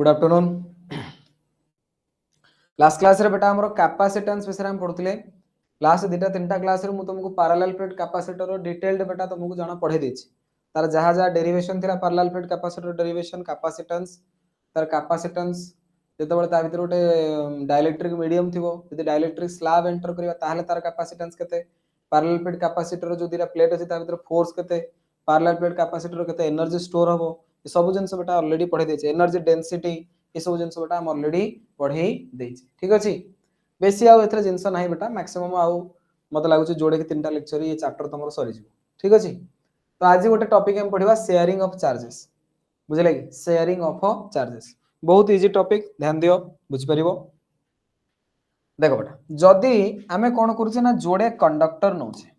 good afternoon last class रे बेटा हमरो कैपेसिटेंस विषय हम पढुतले लास्ट दुटा तीनटा क्लास रे मु तुमको पैरेलल प्लेट कैपेसिटर रो डिटेल्ड बेटा तुमको जाना पढे देछि तार जहा जहा डेरिवेशन थिला parallel plate capacitor derivation capacitance तार कैपेसिटेंस जेते बळे ता भीतर गोटे डाइलेक्ट्रिक मीडियम थिबो यदि डाइलेक्ट्रिक स्लैब एंटर करबा ताहले तार कैपेसिटेंस केते पैरेलल प्लेट कैपेसिटर जो दिरा प्लेट अछि ता भीतर फोर्स केते पैरेलल प्लेट कैपेसिटर केते एनर्जी स्टोर हबो ये सब जिंस बेटा ऑलरेडी पढे देछि एनर्जी डेंसिटी ये सब जिंस बेटा हम ऑलरेडी पढे देछि ठीक अछि बेसी आउ एथरे जिंस नाही बेटा मैक्सिमम आउ मत लागु छै जोडे के तीनटा लेक्चर ये चैप्टर तमरो सरी जिवो ठीक अछि तो आज गोटे टॉपिक हम पढिबा शेयरिंग ऑफ चार्जेस बुझले कि शेयरिंग ऑफ चार्जेस बहुत इजी टॉपिक ध्यान दियो बुझ परिबो देखो बेटा जदी आमे कोन करू छै ना जोडे कंडक्टर नौ छै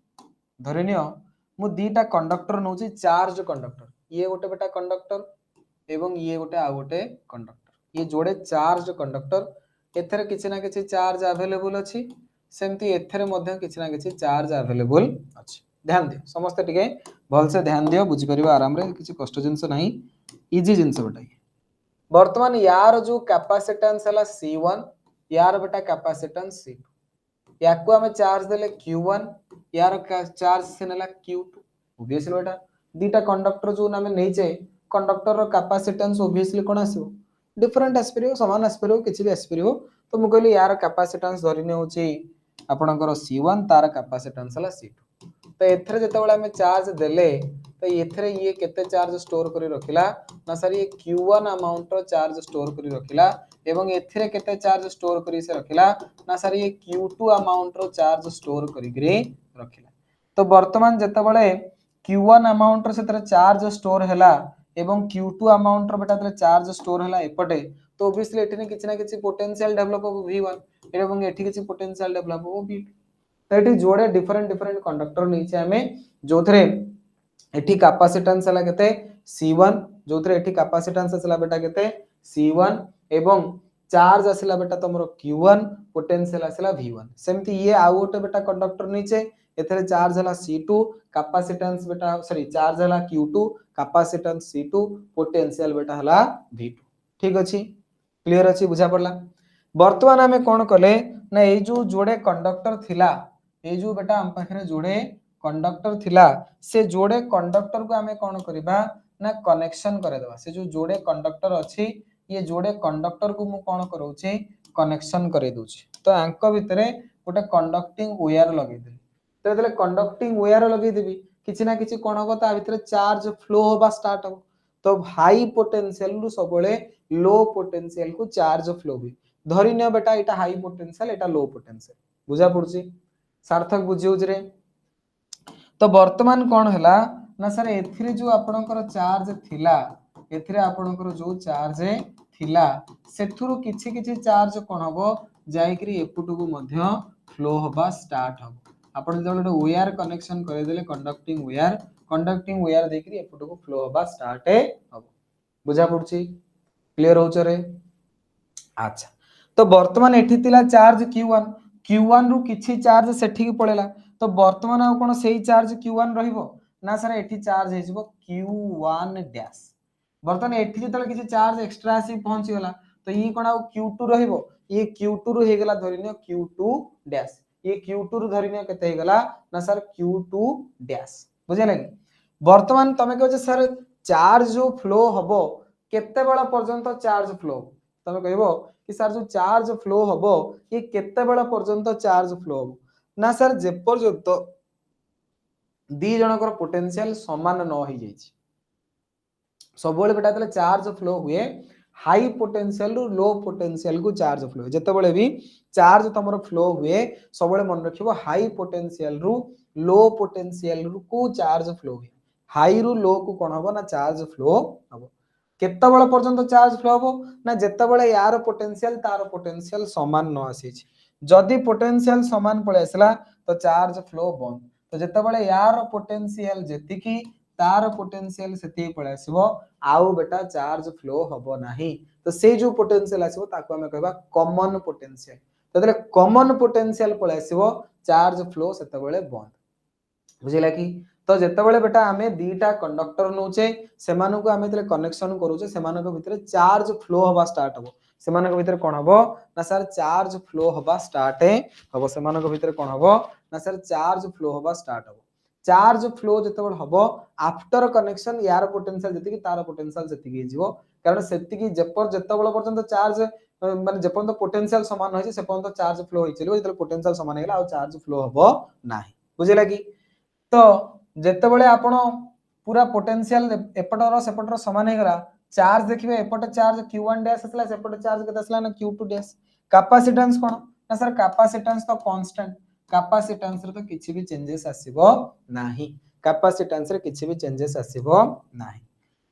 धरिनियो मु दीटा कंडक्टर नौ छै चार्ज कंडक्टर ये गोटे बेटा कंडक्टर एवं ये गोटे आ गोटे कंडक्टर ये जोड़े चार्ज कंडक्टर एथरे किछि ना किछि चार्ज अवेलेबल अछि सेमती एथरे मध्ये किछि ना किछि चार्ज अवेलेबल अछि ध्यान दियो समस्त टिके भल से ध्यान दियो बुझि परिबो आराम रे किछि कष्ट जिंस नाही इजी जिंस बेटा वर्तमान यार जो कैपेसिटेंस हला C1 यार बेटा कैपेसिटेंस C2 याकू हमें चार्ज देले Q1 यार चार्ज से नेला Q2 ऑब्वियसली बेटा दीटा कंडक्टर जो नामे नैचे कंडक्टर रो कैपेसिटेंस ऑब्वियसली कोन आसीबो डिफरेंट एस्पिरियो समान एस्पिरियो किछि भी एस्पिरियो तो मु कहली यार कैपेसिटेंस धरिने होची आपणकर C1 तार कैपेसिटेंस हला C2 तो एथरे जते बेला हमें चार्ज देले तो एथरे ये केते चार्ज स्टोर करी रखिला ना सर ये Q1 अमाउंट रो चार्ज स्टोर करी रखिला एवं एथरे केते चार्ज स्टोर करी से रखिला ना सर ये Q2 अमाउंट रो चार्ज स्टोर करी ग्रे रखिला तो वर्तमान जते बेले Q1 अमाउंट रो सेतरे चार्ज स्टोर हैला एवं Q2 अमाउंट रो बेटा चार्ज स्टोर हैला एपटे तो ऑब्वियसली एठने किछि ना किछि पोटेंशियल डेवलप हो V1 एवं एठी किछि पोटेंशियल डेवलप हो V2 तो एठी जोड़े डिफरेंट डिफरेंट कंडक्टर नीचे हमें जोथरे एठी कैपेसिटेंस हला केते C1 जोथरे एठी कैपेसिटेंस असला बेटा केते C1 एवं चार्ज असला बेटा तमरो Q1 पोटेंशियल असला V1 सेमती ये आ गोटे बेटा कंडक्टर नीचे एथरे चार्ज हला C2 कैपेसिटेंस बेटा सॉरी चार्ज हला Q2 कैपेसिटेंस C2 पोटेंशियल बेटा हला V2 ठीक अछि क्लियर अछि बुझा पड़ला वर्तमान हमें कोन कले ना ए जो जोड़े कंडक्टर थिला ए जो बेटा हम पाखरे जोड़े कंडक्टर थिला से जोड़े कंडक्टर को हमें कोन करबा ना कनेक्शन करे देबा से जो जोड़े कंडक्टर अछि ये जोड़े कंडक्टर को मु कोन करूची कनेक्शन करे दूची तो आंक भितरे गोटे कंडक्टिंग वायर लगे दे तो देले कंडक्टिंग वायर लगे देबी किछि ना किछि कोन होबा ता भितरे चार्ज फ्लो होबा स्टार्ट हो तो हाई पोटेंशियल रु सबले लो पोटेंशियल को चार्ज फ्लो भी धरिनियो बेटा एटा हाई पोटेंशियल एटा लो पोटेंशियल बुझा पड़ुची सार्थक बुझिउज रे तो वर्तमान कोन हला ना सर एथिरे जो आपनकर चार्ज थिला एथिरे आपनकर जो चार्ज थिला सेथुरु किछि किछि चार्ज कोन हबो जायकरी एपुटु को मध्य फ्लो होबा स्टार्ट हो आपण जब वायर कनेक्शन करे देले कंडक्टिंग वायर देखरी एपुटु को फ्लो होबा स्टार्ट हो बुझा पड़ुची क्लियर हो चरे अच्छा तो वर्तमान एठी तिला चार्ज Q1 रु किछि चार्ज सेठी पळेला तो वर्तमान आ कोन सेही चार्ज Q1 रहिबो ना सर एठी चार्ज हेजिबो Q1 डैश वर्तमान एठी जतले किछि चार्ज एक्स्ट्रा आसी पहुंची गला तो ई कोन आ Q2 रहिबो ये Q2 रु हे गेला धरिनियो Q2 डैश ये Q2 रु धरिनियो केते हे गेला ना सर Q2 डैश बुझे लगे वर्तमान तमे कहै सर चार्ज जो फ्लो हबो केते बेला पर्यंत चार्ज फ्लो तमे कहबो कि सर जो चार्ज फ्लो हबो ये केते बेला पर्यंत चार्ज फ्लो हबो ना सर जे पर्यंत दी जनकर पोटेंशियल समान न हो जाइछि सब बेले बेटा तले चार्ज फ्लो हुए हाई पोटेंशियल रु लो पोटेंशियल को चार्ज फ्लो जते बेले भी चार्ज तमरो फ्लो हुए सब बेले मन रखिबो हाई पोटेंशियल रु लो पोटेंशियल रु को चार्ज फ्लो हुए हाई रु लो को कोन हबो ना चार्ज फ्लो हबो केते बेला पर्यंत चार्ज फ्लो हबो ना जते बेले यार पोटेंशियल तार पोटेंशियल समान न आसीछि जदी पोटेंशियल समान पळे आसला तो चार्ज फ्लो बंद तो जते बेले यार पोटेंशियल जेतिकी तार पोटेंशियल सेति पळे आसीबो आउ बेटा चार्ज फ्लो हबो नाही तो से जो पोटेंशियल आसीबो ताको हमें कहबा कॉमन पोटेंशियल तो देले कॉमन पोटेंशियल पळे आसीबो चार्ज फ्लो सेते बेले बंद बुझिला कि तो जेतेबेले बेटा आमे दीटा कंडक्टर नौचे सेमानकु आमे तले कनेक्शन करूचे सेमानक भितरे चार्ज फ्लो होबा स्टार्ट हबो सेमानक भितरे कोन हबो ना सर चार्ज फ्लो होबा स्टार्ट हबो सेमानक भितरे कोन हबो ना सर चार्ज फ्लो होबा स्टार्ट हबो चार्ज फ्लो जेतेबेले हबो आफ्टर कनेक्शन यार पोटेंशियल जति कि तार पोटेंशियल जति कि जिवो कारण सेति कि जेतेबेले पर्यंत चार्ज माने जेपर्यंत पोटेंशियल समान होइছে से पर्यंत चार्ज फ्लो होई चलिबो जेतेबेले पोटेंशियल समान हेला आ चार्ज फ्लो हबो नाही बुझिला कि तो जेतेबेले आपण पूरा पोटेंशियल एपटर सेपटर समान हे गला चार्ज देखिबे एपटे चार्ज q1 डैश असला सेपटे चार्ज केते असला ना q2 डैश कैपेसिटेंस कोन ना सर कैपेसिटेंस तो कांस्टेंट कैपेसिटेंस रे तो किछि भी चेंजेस आसीबो नाही कैपेसिटेंस रे किछि भी चेंजेस आसीबो नाही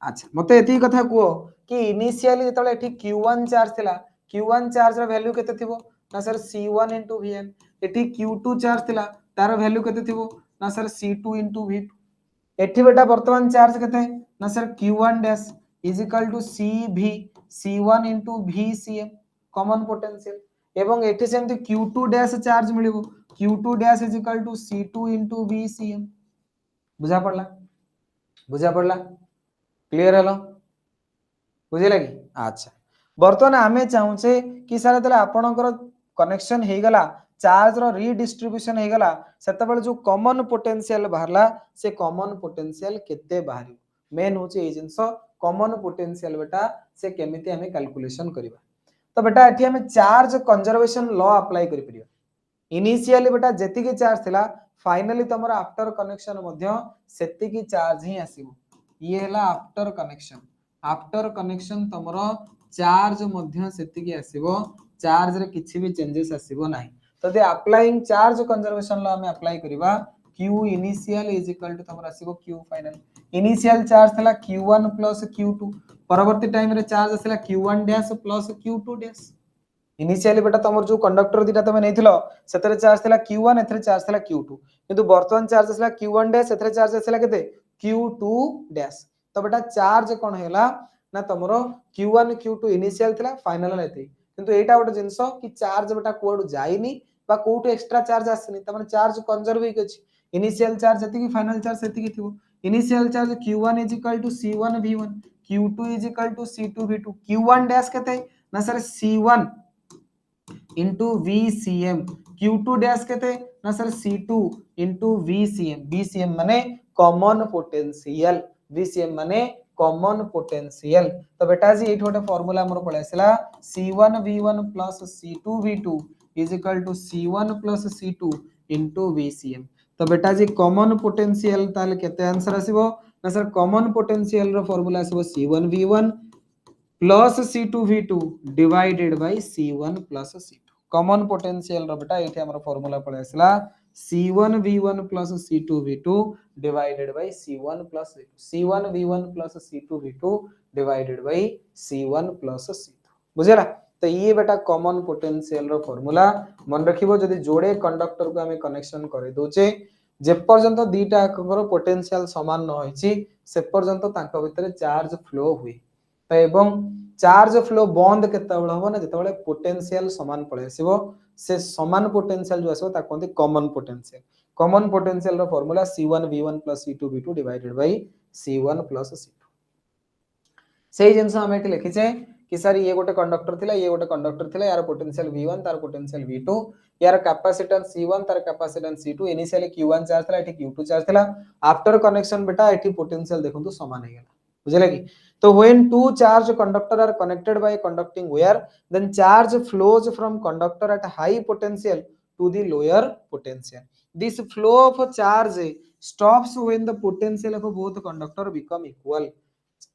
अच्छा मते एती कथा को कि इनिशियली जेतले एठी q1 चार्ज थिला q1 चार्ज रा वैल्यू केते थिबो ना सर c1 vn एठी q2 चार्ज थिला तार वैल्यू केते थिबो ना सर c2 v2 एठी बेटा वर्तमान चार्ज केते ना सर q1 dash is equal to cv c1 vcm common potential एवं एठी सेमति q2 डैश चार्ज मिलिबो q2 dash is equal to c2 vcm बुझा पड़ला क्लियर हलो बुझिला कि अच्छा वर्तमान आमे चाहूचे कि सारा तले आपनकर कनेक्शन हे गला चार्ज रो रीडिस्ट्रीब्यूशन हे गला सेते बेले जो कॉमन पोटेंशियल बाहरला से कॉमन पोटेंशियल केते बाहरी मेन होचे ए जिंस कॉमन पोटेंशियल बेटा से केमिति हमें कैलकुलेशन करबा तो बेटा एठी हमें चार्ज कंजर्वेशन लॉ अप्लाई करि परिबा इनिशियली बेटा जेति की चार्ज थिला फाइनली तमरा आफ्टर कनेक्शन मध्य सेति की चार्ज ही आसीबो ये हला आफ्टर कनेक्शन तमरो चार्ज मध्य सेति की आसीबो चार्ज रे किछि भी चेंजेस आसीबो नाही तो the applying charge conservation law हमें अप्लाई करबा q initial is equal to तमरा आसीबो q फाइनल इनिशियल चार्ज थिला q1 q2 परवर्ती टाइम रे चार्ज आसीला q1 dash q2 dash initially बेटा तमर जो कंडक्टर दिटा तमे नेथिलो सेतरे चार्ज थिला q1 एथरे चार्ज थिला q2 किंतु वर्तमान चार्ज आसीला q1 डैश एथरे चार्ज आसीला केते q2 डैश तो बेटा चार्ज कोन हेला ना तमरो q1 q2 इनिशियल थिला फाइनल एते किंतु एटा गोटे जिंस कि चार्ज बेटा कोड जाईनी बा कोट एक्स्ट्रा चार्ज आसनी त माने चार्ज कंजर्व होई गछि इनिशियल चार्ज जति कि फाइनल चार्ज सेति कि थिबो initial charge q1 c1 v1 q2 c2 v2 q1 dash केते ना sir c1 into VCM Q2 dash केते ना सर C2 into VCM माने कॉमन पोटेंशियल VCM माने कॉमन पोटेंशियल तो बेटा जी एठ गोटे फार्मूला हमर पळे आसला C1 V1 C2 V2 is equal to C1 C2 into VCM तो बेटा जी कॉमन पोटेंशियल ताले केते आंसर आसीबो ना सर कॉमन पोटेंशियल रो formula आसीबो C1 V1 plus C2 V2 divided by C1 plus C2 common potential रो बेटा एठी हमर फार्मूला पळे आसला C1 V1 plus C2 V2 divided by C1 plus C2 C1 V1 plus C2 V2 divided by C1 plus C2 बुझेला तो ये बेटा कॉमन पोटेंशियल रो फार्मूला मन रखिबो जदी जोड़े कंडक्टर को हमें कनेक्शन करे दोचे जे पर्यंत दीटा कर पोटेंशियल समान न होइची से पर्यंत तांका भितरे चार्ज फ्लो हुई तो एवं चार्ज फ्लो बंद केतेबेले हो ना जेतेबेले पोटेंशियल समान पळे आसीबो से समान पोटेंशियल जो आसीबो ता कोनते कॉमन पोटेंशियल रो formula C1 V1 C2 V2 divided by C1 C2 सेही जिंस हम एठी लिखिचे कि सर ये गोटे कंडक्टर थिला ये गोटे कंडक्टर थिला यार पोटेंशियल V1 तार पोटेंशियल V2 यार कैपेसिटेंस C1 तार capacitance C2 initially Q1 charge थिला एठी Q2 चार्ज थिला आफ्टर कनेक्शन बेटा एठी पोटेंशियल देखंतु समान हे गेला बुझले कि तो when two charged conductor are connected by a conducting wire then charge flows from conductor at high potential to the lower potential this flow of charge stops when the potential of both conductor become equal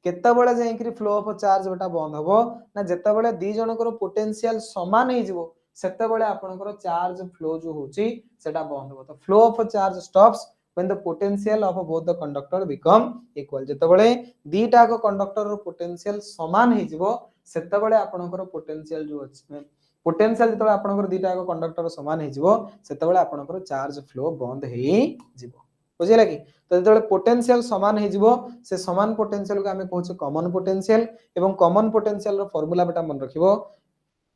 केतेबेले जाईकरी flow of charge बेटा बंद हबो ना जेतेबेले दी जनकर potential समान हे जिवो सेतेबेले आपनकर charge flow जो होची सेटा बंद हबो तो flow of charge stops when the potential of both the conductor become equal जेतेबेले दीटा को कंडक्टर रो पोटेंशियल समान हे जिवो सेतेबेले आपनकर पोटेंशियल जो अछि पोटेंशियल जेतेबेले आपनकर दीटा को कंडक्टर समान हे जिवो सेतेबेले आपनकर चार्ज फ्लो बंद हे जिवो बुझिला कि तो जेतेबेले पोटेंशियल समान हे जिवो से समान पोटेंशियल को हमें कहउछ कॉमन पोटेंशियल एवं कॉमन पोटेंशियल रो फार्मूला बेटा मन रखिबो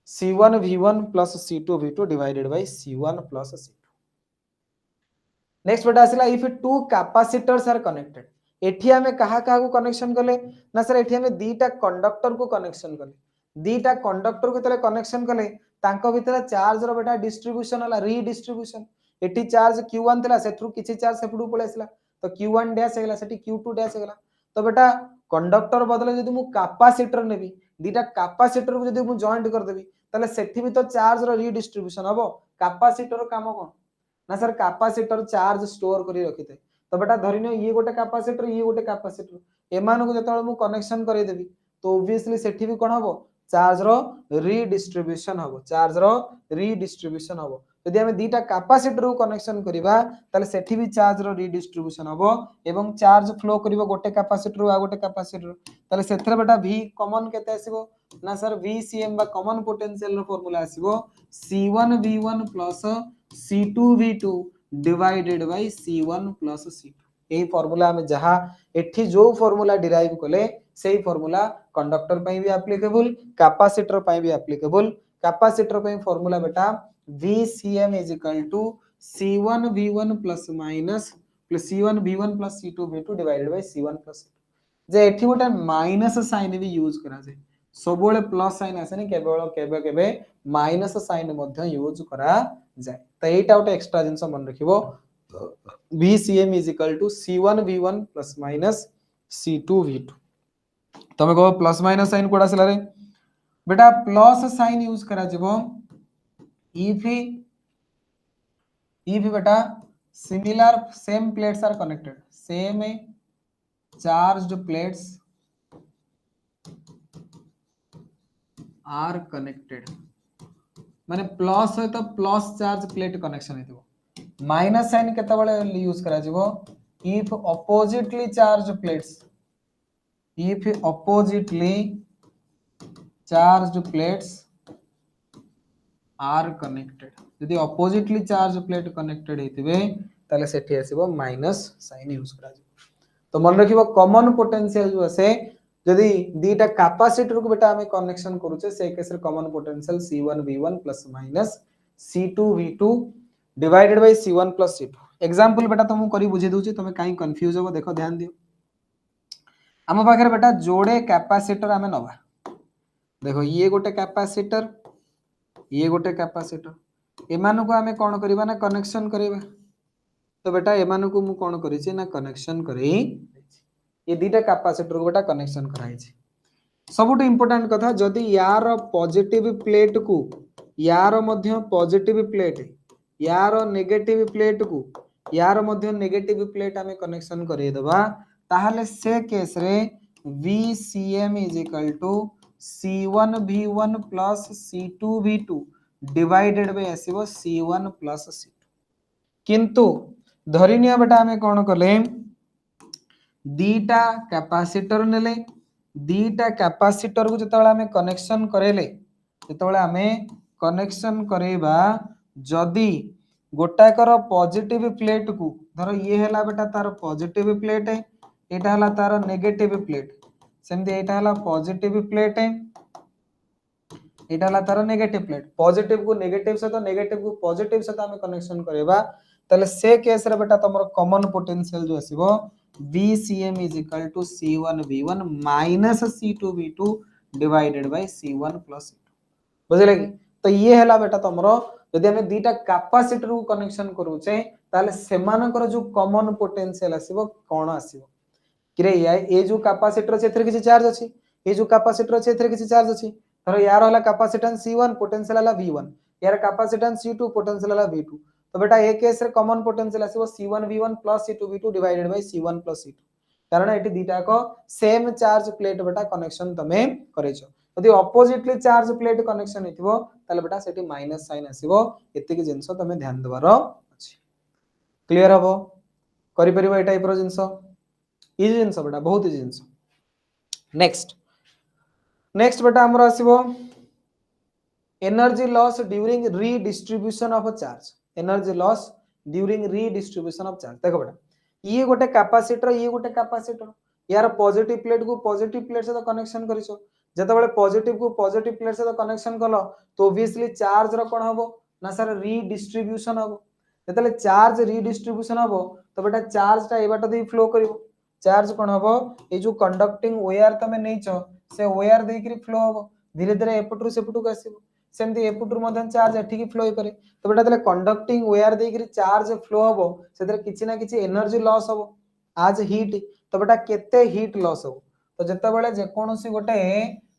C1 V1 plus C2 V2 divided by C1 plus C2 next बेटा आसिला if two capacitors are connected एठी हमें कहा कहा को कनेक्शन कले ना सर एठी हमें दीटा कंडक्टर को कनेक्शन कले दीटा कंडक्टर को तले कनेक्शन कले तांको भितर चार्ज रो बेटा डिस्ट्रीब्यूशन होला रीडिस्ट्रीब्यूशन एठी चार्ज Q1 थिला सेथरु किछि चार्ज सेपडू पळे आसिला तो Q1 डैश हेला सेठी Q2 डैश हेला तो बेटा कंडक्टर बदले जदि मु कैपेसिटर नेबी दीटा कैपेसिटर को जदि मु जॉइंट कर देबी तले सेठी भी तो चार्ज रो रीडिस्ट्रीब्यूशन हबो कैपेसिटर काम कोन ना सर कैपेसिटर चार्ज स्टोर करी रखिथे तो बेटा धरिनो ये गोटे कैपेसिटर एमान को जतळे मु कनेक्शन करै देबी तो ऑब्वियसली सेठी भी कोन हबो चार्ज रो रीडिस्ट्रीब्यूशन हबो चार्ज रो रीडिस्ट्रीब्यूशन हबो यदि हमें दीटा कैपेसिटर को कनेक्शन करिबा ताले सेठी भी चार्ज रो रीडिस्ट्रीब्यूशन हबो एवं चार्ज फ्लो करिवो गोटे कैपेसिटर आ गोटे कैपेसिटर ताले सेथरे बेटा v कॉमन केते आसीबो ना सर VCM बा कॉमन पोटेंशियल रो फार्मूला आसीबो C1V1 plus C2V2 divided by C1 plus C2 एही फार्मूला हमें जहां एठी जो फार्मूला डिराइव कले सेही फार्मूला कंडक्टर पई भी एप्लीकेबल कैपेसिटर पई भी एप्लीकेबल कैपेसिटर पई फार्मूला बेटा VCM is equal to C1V1 plus minus plus C1V1 plus C2V2 divided by C1 plus जे एठी गोटे माइनस साइन भी यूज करा जाय सबोले प्लस साइन आसेनी केवल केबे केबे माइनस साइन मध्ये यूज करा जाय त एटा गोटे एक्स्ट्रा जिंस मन रखिबो VCM is equal to C1V1 plus minus C2V2 तमे को प्लस माइनस साइन कोडा सला रे बेटा प्लस साइन यूज करा जबो if बेटा similar same plates are connected same charged plates are connected माने प्लस है तो प्लस चार्ज प्लेट कनेक्शन हेतिबो माइनस साइन केते बळे यूज करा जिवो if oppositely charged plates are connected यदि oppositely charged plate connected हेतिबे ताले सेठी आसीबो माइनस साइन यूज करा जिवो तो मन रखिबो कॉमन पोटेंशियल जो आसे यदि दीटा कैपेसिटर को बेटा हमें कनेक्शन करूचे से केस रे common potential C1V1 plus minus C2V2 divided by C1 plus C2 example बेटा तुमको करी बुझे दूची तुमे काई कंफ्यूज हो देखो ध्यान दियो हम पाखरे बेटा जोड़े कैपेसिटर हमें नबा देखो ये गोटे कैपेसिटर एमान को हमें कोन करबा ना कनेक्शन करबा तो बेटा एमान को मु कोन करी छी ना कनेक्शन करी ये दीटा कैपेसिटर को बेटा कनेक्शन कराई छी सबुट इंपोर्टेंट कथा जदि यार पॉजिटिव प्लेट को यार मध्य पॉजिटिव प्लेट यार नेगेटिव प्लेट को यार मध्य नेगेटिव प्लेट हमें कनेक्शन करे दबा ताहले से केस रे VCM is equal to C1V1 plus C2V2 divided by आसीबो C1 प्लस C2 किंतु धरिनिया बेटा हमें कोन करले दीटा कैपेसिटर नेले दीटा कैपेसिटर को जतले हमें कनेक्शन करेले जतले हमें कनेक्शन करेबा जदी गोटाकर पॉजिटिव प्लेट को धर ये हैला बेटा तार पॉजिटिव प्लेट है एटा हला तार नेगेटिव प्लेट सेमती एटा हला पॉजिटिव प्लेट है एटा हला तार नेगेटिव प्लेट पॉजिटिव को नेगेटिव से हमें कनेक्शन करेबा तले से केस रे बेटा तमरो कॉमन पोटेंशियल जो आसीबो VCM is equal to C1V1 minus C2V2 divided by C1 plus C2 बुझले कि तो ये हैला बेटा तमरो यदि हमें दीटा कैपेसिटर को कनेक्शन करूचे ताले सेमानकर जो कॉमन पोटेंशियल आसीबो कोन आसीबो किरे ये जो कैपेसिटर छै एथरे किछि चार्ज अछि ये जो कैपेसिटर छै एथरे किछि चार्ज अछि धरो यार होला कैपेसिटेंस C1 पोटेंशियल होला V1 यार कैपेसिटेंस C2 पोटेंशियल होला V2 तो बेटा एक केस रे कॉमन पोटेंशियल आसीबो C1V1 plus C2V2 divided by C1 plus C2 कारण एटी दीटा को सेम चार्ज प्लेट बेटा कनेक्शन तमे करेछो यदि अपोजिटली चार्ज प्लेट कनेक्शन हेतिबो ताले बेटा सेठी माइनस साइन आसीबो एति कि जिंस तमे ध्यान देबारो अछि क्लियर हबो करि परिबो ए टाइप रो जिंस इजी जिंस बेटा बहुत इजी जिंस नेक्स्ट बेटा हमर आसीबो energy loss during redistribution of a charge energy loss during redistribution of charge देखो बेटा ये गोटे कैपेसिटर यार पॉजिटिव प्लेट को पॉजिटिव प्लेट से तो कनेक्शन करिसो जते बेले पॉजिटिव को पॉजिटिव प्लेट से तो कनेक्शन कलो तो ऑब्वियसली चार्ज रो कोन हबो ना सर रीडिस्ट्रीब्यूशन हबो जेतले चार्ज रीडिस्ट्रीब्यूशन हबो तो बेटा चार्ज टा ए बाट दे फ्लो करिवो चार्ज कोन हबो ए जो कंडक्टिंग वायर तमे नैचो से वायर दे करी फ्लो हबो धीरे धीरे एपुटू सेपुटू आसीबो सेमती एपुटू मधन चार्ज एठिकी फ्लो करे तो बेटा तले कंडक्टिंग वायर दे करी चार्ज फ्लो हबो सेतरे किछि ना किछि एनर्जी लॉस हबो आज हीट तो बेटा केते हीट लॉस हबो तो जत्ते बेले जे कोनोसी गोटे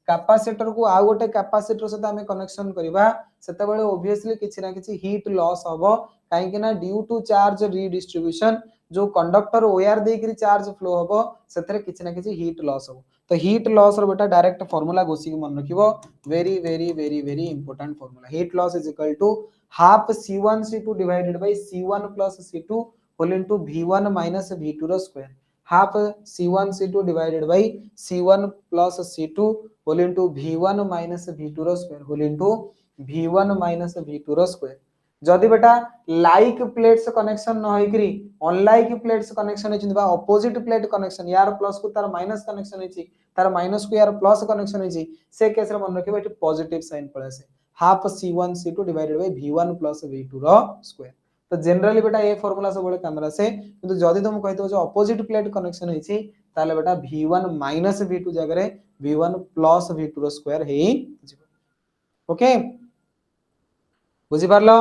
कैपेसिटर को आ गोटे कैपेसिटर सहित आमे कनेक्शन करबा सेते बेले ऑब्वियसली किछि ना किछि हीट लॉस हबो काहे कि ना ड्यू टू चार्ज रीडिस्ट्रीब्यूशन जो कंडक्टर वायर दे करी चार्ज फ्लो हबो सेतरे किछि ना किछि हीट लॉस हबो तो हीट लॉस रो बेटा डायरेक्ट फार्मूला गोसी के मन रखिबो very very very very important formula heat loss is equal to half C1 C2 divided by C1 plus C2 whole into V1 minus V2 रो square half C1 C2 divided by C1 plus C2 whole into V1 minus V2 रो square whole into V1 minus V2 रो square जदि बेटा like plates connection न होइकरी unlike plates connection हेछि बा opposite plate connection यार प्लस को तार माइनस कनेक्शन हेछि तार माइनस को यार प्लस कनेक्शन हेछि से केस रे मन रखिबो एठी पॉजिटिव साइन पळे आसे half C1 C2 divided by V1 plus V2 रो स्क्वायर तो जनरली बेटा ए फार्मूला सब बळे काम रासे किंतु जदि तुम कहितो जो ऑपोजिट प्लेट कनेक्शन हेछि ताले बेटा V1 माइनस V2 जगह रे V1 प्लस V2 रो स्क्वायर हे ओके बुझी पारलो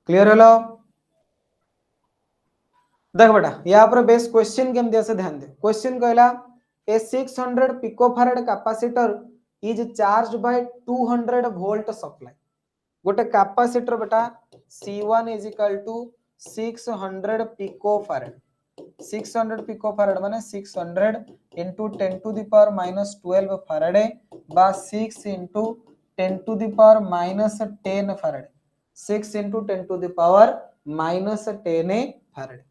क्लियर हेलो देख बेटा या पर बेस क्वेश्चन केम दिया से ध्यान दे क्वेश्चन कहला a 600 picofarad capacitor is charged by 200 volt supply गोटे कैपेसिटर बेटा C1 is equal to 600 picofarad 600 picofarad माने 600 into 10 to the power minus 12 farad बा 6 into 10 to the power minus 10 farad 6 into 10 to the power minus 10 farad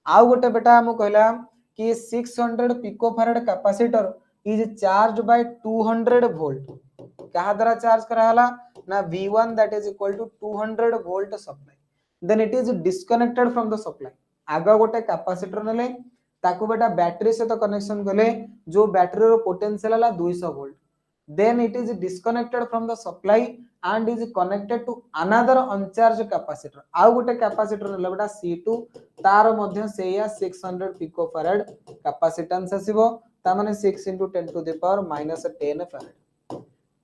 आउ गोटे बेटा हम कहला कि 600 picofarad capacitor is charge by 200 volt कहा द्वारा चार्ज करा हला ना V1 that is equal to 200 volt supply then it is disconnected from the supply आगा गोटे कैपेसिटर नेले ताकू बेटा बैटरी से तो कनेक्शन कले जो बैटरी रो पोटेंशियल हला 200 volt then it is disconnected from the supply and is connected to another uncharged capacitor आउ गोटे कैपेसिटर नेले बेटा C2 तार मध्य सेया 600 पिकोफैराड कैपेसिटेंस आसीबो ता माने 6 into 10 to the power minus 10 farad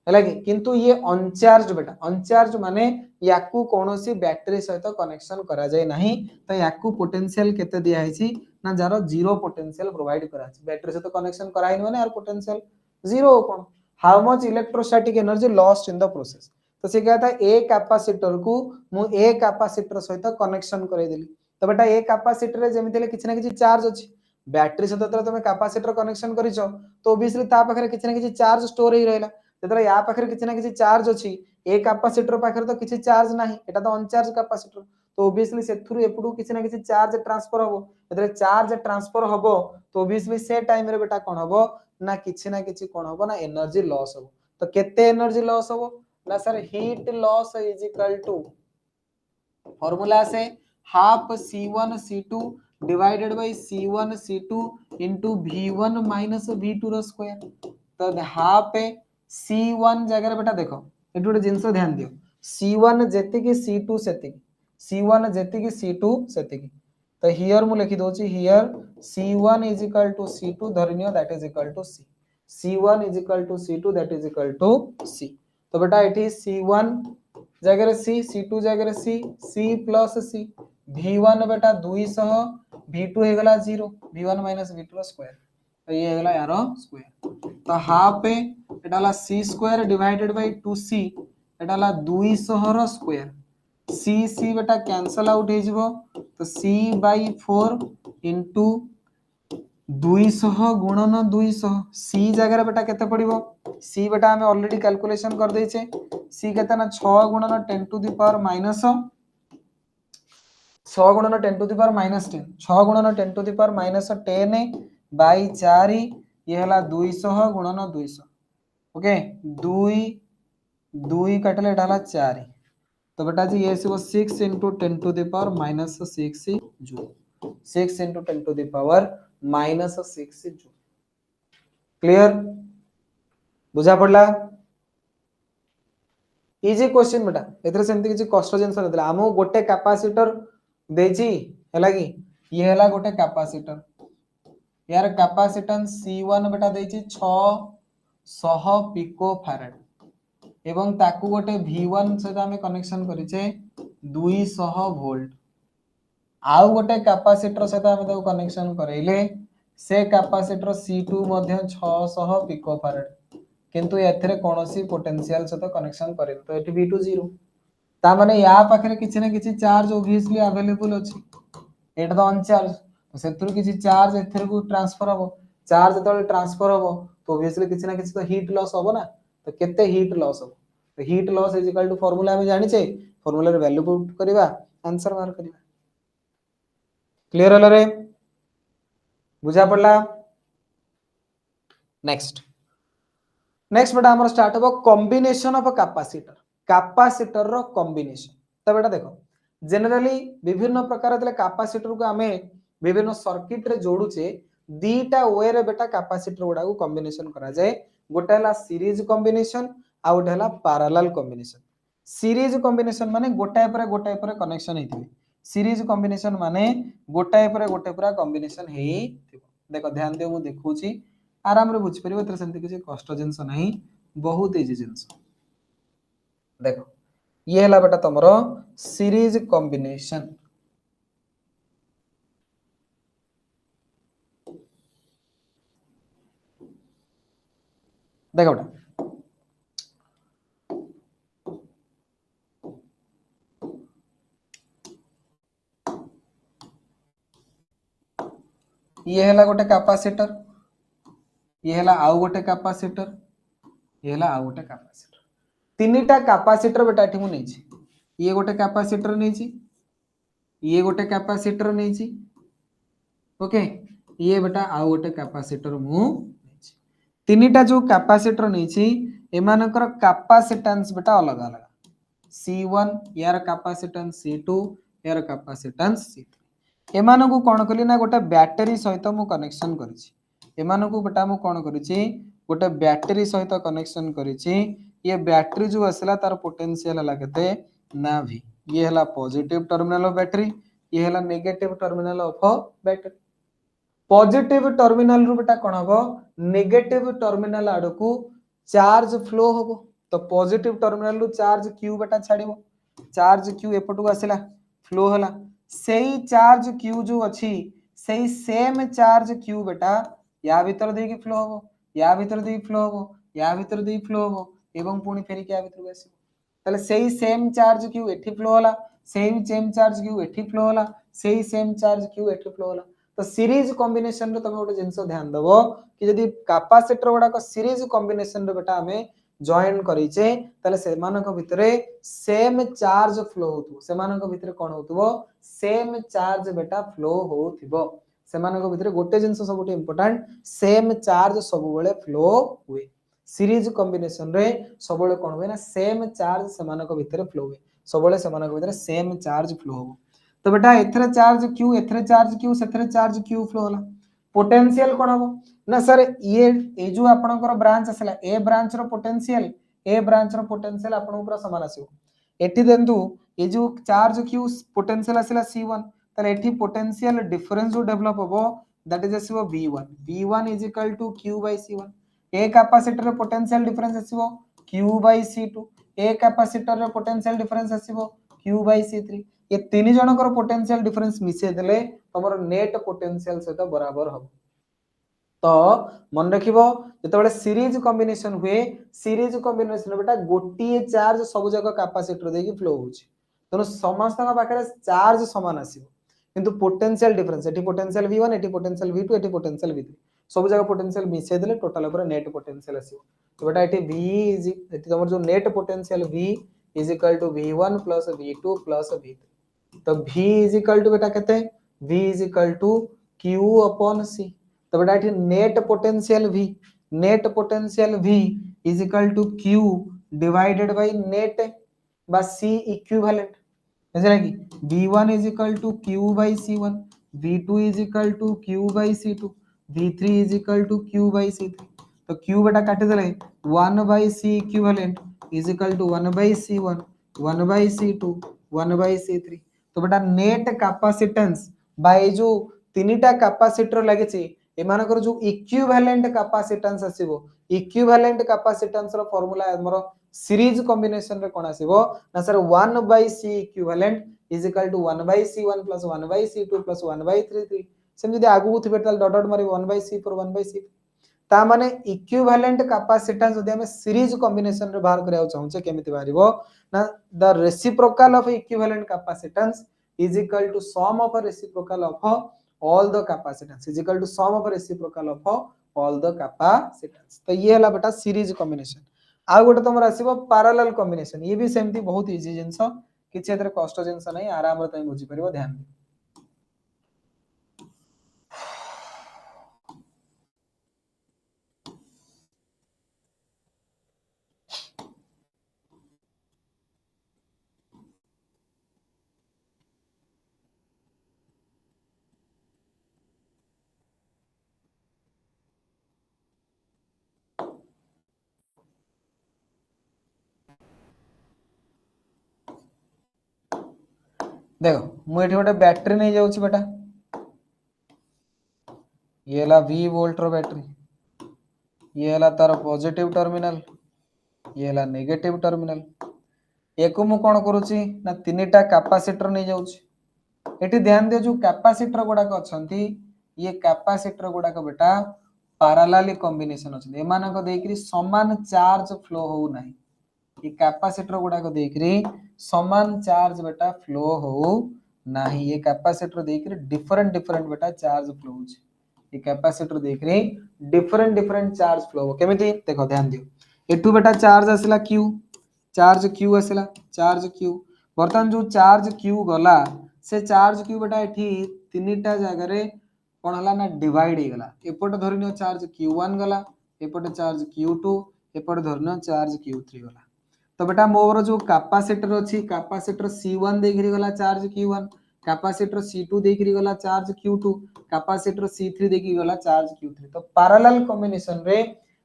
है कि किंतु ये अनचार्ज बेटा अनचार्ज माने याकू कोनोसी बैटरी सहित कनेक्शन करा जाय नाही तो याकू पोटेंशियल केते दिया हिची ना जारो जीरो पोटेंशियल प्रोवाइड करा छी बैटरी सहित कनेक्शन कराई माने यार potential zero cone how much electrostatic energy lost in the process तो से कहता है ए कैपेसिटर को मु ए कैपेसिटर सहित कनेक्शन करे देली तो बेटा ए कैपेसिटर रे जेमिति ले किछ ना किछ चार्ज अछि बैटरी सहित तुम कैपेसिटर कनेक्शन करिसो तो ऑब्वियसली ता पाखरे किछ ना किछ चार्ज स्टोर ही रहला जेतरा या पाखरे किछ ना किछ चार्ज अछि ए कैपेसिटर पाखरे तो किछ चार्ज नाही एटा तो अनचार्ज कैपेसिटर तो ऑब्वियसली सेथुरु एपुडू किछ ना किछ चार्ज ट्रांसफर हबो जेतरे चार्ज ट्रांसफर हबो तो ऑब्वियसली से टाइम रे बेटा कोन हबो ना किछ ना किछ कोन हबो ना एनर्जी लॉस हबो तो केते एनर्जी लॉस हबो ना सर heat loss is equal to formula से half C1 C2 divided by C1 C2 into V1 minus V2 रो स्क्वायर तो हाफ C1 जगह बेटा देखो एटू गोटे जिंस ध्यान दियो C1 जेति की C2 सेति C1 जेति की C2 सेति तो हियर मु लिखि दोची here C1 is equal to C2 धरनियो that is equal to C C1 is equal to C2 that is equal to C तो बेटा एठी C1 जगह C C2 जगह C प्लस C V1 बेटा 200 V2 हे गला 0 V1 माइनस V2 स्क्वायर तो ये हे गला यार स्क्वायर तो हाफ पे एटा ला C square divided by 2C Etah La 200 row square C बेटा कैंसल आउट हे जिवो तो C बाय 4 इनटू 200 गुणन 200 C जगह बेटा केते पड़िबो C बेटा हमें ऑलरेडी कैलकुलेशन कर देछे C केते ना 6 गुणन 10 टू द पावर माइनस 6 गुणन 10 टू द पावर माइनस 10 6 गुणन 10 to the power minus 10 by 4 ये हला 200 गुणन 200 ओके 2 2 कटले डाला 4 तो बेटा जी ये सिर्फ 6 into 10 to the power minus 6 joule 6 into 10 to the power minus 6 joule clear बुझा पड़ला इजी क्वेश्चन बेटा एथरे सेमती किछि कष्ट जिंस नथिला हमो गोटे कैपेसिटर देछि हैला कि ये हैला गोटे कैपेसिटर यार कैपेसिटेंस C1 बेटा देछि 600 पिको फैराड एवं ताकू गोटे V1 सहित आमे कनेक्शन करिचे 200 वोल्ट आउ गोटे कैपेसिटर सहित आमे ताकू कनेक्शन करैले से कैपेसिटर C2 मध्ये 600 पिको फैराड किंतु एथरे कोनोसी पोटेंशियल सहित कनेक्शन करे तो एटी V2 0 ता माने या पाखरे किछि ना किछि चार्ज ऑब्वियसली अवेलेबल अछि एटा तो अनचार्ज तो सेतुर किछि चार्ज एथरे को ट्रांसफर हो चार्ज तो ट्रांसफर हो तो ऑब्वियसली किछि ना किछि तो हीट लॉस हो ना तो केते हीट लॉस हो तो heat loss is equal to formula में जानि छे फार्मूला रे वैल्यू पुट करबा आंसर मार करबा क्लियर हला रे बुझा पड़ला नेक्स्ट बेटा हमर स्टार्ट हो कॉम्बिनेशन ऑफ कैपेसिटर रो कॉम्बिनेशन तो बेटा देखो जनरली विभिन्न प्रकार तले कैपेसिटर को हमें विभिन्न सर्किट रे जोडुचे दीटा वे रे बेटा कैपेसिटर गुडा को कॉम्बिनेशन करा जाए गोटे हला सीरीज कॉम्बिनेशन आ गोटे हला पैरेलल कॉम्बिनेशन सीरीज कॉम्बिनेशन माने गोटाए पर कनेक्शन हेतिबे सीरीज कॉम्बिनेशन माने गोटे पूरा कॉम्बिनेशन देखो ध्यान दियो मु देखुची आराम रे बुझ परिबो तर सेंति किछि कष्ट जिंस नहीं बहुत इजी जिंस देखो ये हला बेटा तमरो सीरीज कॉम्बिनेशन देखो बेटा ये हला गोटे कैपेसिटर ये हला आउ गोटे कैपेसिटर ये हला आउ गोटे कैपेसिटर तीनटा कैपेसिटर बेटा एठी मु नेछि ये गोटे कैपेसिटर नेछि ये गोटे कैपेसिटर नेछि ओके ये बेटा आउ गोटे कैपेसिटर मु नेछि तीनटा जो कैपेसिटर नेछि एमानकर कैपेसिटेंस बेटा अलग अलग C1 यार कैपेसिटेंस C2 यार कैपेसिटेंस C3 एमानकु कोन कली ना गोटे बैटरी सहित मु कनेक्शन करिछि एमानकु बेटा मु कोन करिछि गोटे बैटरी सहित कनेक्शन करिछि ये बैटरी जो असला तार पोटेंशियल हला केते ना V ये हला पॉजिटिव टर्मिनल ऑफ बैटरी ये हला negative terminal of battery positive terminal रु बेटा कोन हबो नेगेटिव टर्मिनल आडकू चार्ज फ्लो हबो तो पॉजिटिव टर्मिनल रु चार्ज Q बेटा छाडिबो चार्ज Q एपटू आसिला फ्लो हला सेही चार्ज Q जो अछि सेही सेम चार्ज Q बेटा या भीतर देकी फ्लो हबो या भीतर देकी फ्लो हबो या भीतर देकी फ्लो हबो एवं पुणी फेरी क्या भीतर आसी ताले सेही सेम चार्ज Q एठी फ्लो हला सेम चार्ज Q एठी फ्लो हला सेही सेम चार्ज Q एठी फ्लो हला तो सीरीज कॉम्बिनेशन रे तमे गोटे जिंस ध्यान देबो कि यदि कैपेसिटर गुडा को सीरीज कॉम्बिनेशन रे बेटा हमें जॉइन करिचे ताले सेमानक भितरे सेम चार्ज फ्लो होतु सेमानक भितरे कोन होतुबो सेम चार्ज बेटा फ्लो होथिबो सेमानक भितरे गोटे जिंस सबुटे इंपोर्टेंट सेम चार्ज सब बेले फ्लो हुए सीरीज कॉम्बिनेशन रे सब बेले कोन होय ना सेम चार्ज सेमानक भितरे फ्लो हुए सब बेले सेमानक भितरे सेम चार्ज फ्लो हो तो बेटा एथरे चार्ज Q एथरे चार्ज Q सेथरे चार्ज Q फ्लो होला पोटेंशियल कोन हबो ना सर ये जो आपनकर ब्रांच असला ए ब्रांच रो पोटेंशियल आपन पूरा समान आसीबो एठी देंतु ये जो चार्ज Q पोटेंशियल आसीला C1 ताले एठी पोटेंशियल डिफरेंस जो डेवलप होबो दैट इज आसीबो V1 is equal to Q by C1 ए कैपेसिटर रो पोटेंशियल डिफरेंस आसीबो Q बाय C2 ए कैपेसिटर रो पोटेंशियल डिफरेंस आसीबो Q बाय C3 ये तीन जनकर पोटेंशियल डिफरेंस मिसे देले तमरो नेट पोटेंशियल सहित बराबर हो तो मन रखिबो जेतेबेले सीरीज कॉम्बिनेशन हुए सीरीज कॉम्बिनेशन बेटा गोटिए चार्ज सब जगह कैपेसिटर देकी फ्लो होची तनो समस्त पाखरे चार्ज समान आसीबो किंतु पोटेंशियल डिफरेंस एठी पोटेंशियल V1 एठी पोटेंशियल V2 एठी पोटेंशियल V3 सब जगह पोटेंशियल मिसे देले टोटल ऊपर नेट पोटेंशियल आसीबो तो बेटा एठी V इज एठी तमर जो net potential V is equal to V1 plus V2 plus V3 तो V इज इक्वल टू बेटा कहते हैं V is equal to Q upon C तो बेटा ये net potential V is equal to Q divided by net बा C equivalent समझला कि V1 is equal to Q by C1 V2 is equal to Q by C2 V3 is equal to Q by C3 तो Q बेटा काटी देले 1 by C equivalent is equal to 1 by C1 1 by C2 1 by C3 तो बेटा net capacitance bye जो तीनटा capacitor लागिछि एमानकर जो इक्विवेलेंट कैपेसिटेंस आसीबो इक्विवेलेंट कैपेसिटेंस रो फार्मूला हमरो सीरीज कॉम्बिनेशन रे कोन आसीबो ना sir 1 by C equivalent is equal to 1 by C1 plus 1 by C2 plus 1 by 3 same जदी आगु थिबे ताल डॉट डॉट मारी 1 by C4 1 by C ता माने इक्विवेलेंट कैपेसिटेंस जदी हम सीरीज कॉम्बिनेशन रे बाहर करिया चाहूचे केमिति बारिबो ना the reciprocal of equivalent capacitance is equal to sum of reciprocal of all the capacitance is equal to sum of reciprocal of all the capacitance तो ये हला बेटा सीरीज कॉम्बिनेशन आ गोटे तमर आसीबो पैरेलल कॉम्बिनेशन ये भी सेमती बहुत इजी जिंस किछि एतरे कष्ट जिंस नै आराम रे तय बुझी परिबो ध्यान दे देखो मु एठी गोटे बैटरी नै जाउछि बेटा ये हला V वोल्ट रो बैटरी ये हला तार पॉजिटिव टर्मिनल ये हला नेगेटिव टर्मिनल एको मु कोन करूछि ना तीनटा कैपेसिटर नै जाउछि एठी ध्यान दे जो कैपेसिटर गुडा को अछंती ये कैपेसिटर गुडा को बेटा पैरेलल कॉम्बिनेशन अछंती एमानन को देकरी समान चार्ज फ्लो हो नाही ये कैपेसिटर गुडा को देकरी समान चार्ज बेटा फ्लो हो नाही ये कैपेसिटर देकरी डिफरेंट डिफरेंट बेटा चार्ज फ्लो हो ये कैपेसिटर देकरी डिफरेंट डिफरेंट चार्ज फ्लो हो केमिति देखो ध्यान दियो एटू बेटा चार्ज आसला Q आसला चार्ज Q बर्तमान जो चार्ज Q गला से चार्ज Q बेटा एठी तीनटा जगह रे कोन हला ना डिवाइड हे गला एपट धरिनो चार्ज Q1 गला एपट चार्ज Q2 एपट धरिनो चार्ज Q3 गला तो बेटा मोर जो कैपेसिटर अछि कैपेसिटर C1 देखि गला चार्ज Q1 कैपेसिटर C2 देखि गला चार्ज Q2 कैपेसिटर C3 देखि गला चार्ज Q3 तो पैरेलल कॉम्बिनेशन रे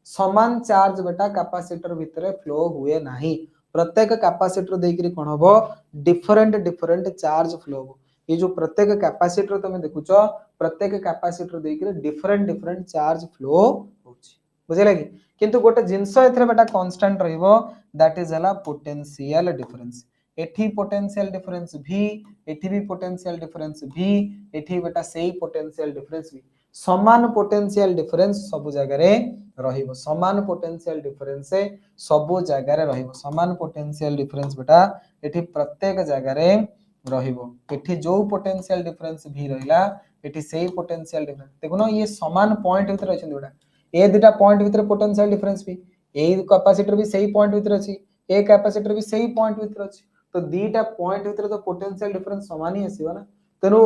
समान चार्ज बेटा कैपेसिटर भितरे फ्लो हुए नाही प्रत्येक कैपेसिटर देखि कोन हबो डिफरेंट डिफरेंट चार्ज फ्लो हो ये जो प्रत्येक कैपेसिटर तमे देखुचो प्रत्येक कैपेसिटर देखि डिफरेंट डिफरेंट चार्ज फ्लो होची बुझिला कि किंतु गोटे जिंस एथरे बेटा कांस्टेंट रहइबो दैट इज हला पोटेंशियल डिफरेंस एठी पोटेंशियल डिफरेंस v एठी भी पोटेंशियल डिफरेंस v एठी बेटा सेही पोटेंशियल डिफरेंस v समान पोटेंशियल डिफरेंस सब जगह रे रहिबो समान पोटेंशियल डिफरेंस से सब जगह रे रहिबो समान पोटेंशियल डिफरेंस बेटा एठी प्रत्येक जगह रे रहिबो एठी जो पोटेंशियल डिफरेंस v रहिला एठी सेही पोटेंशियल डिफरेंस देखुनो ये समान पॉइंट भीतर अछि बेटा ए दुटा पॉइंट भीतर पोटेंशियल डिफरेंस भी ए कैपेसिटर भी सही पॉइंट भीतर अछि ए कैपेसिटर भी सही पॉइंट भीतर अछि तो दीटा पॉइंट भीतर तो पोटेंशियल डिफरेंस समान ही आसीबा ना तेनु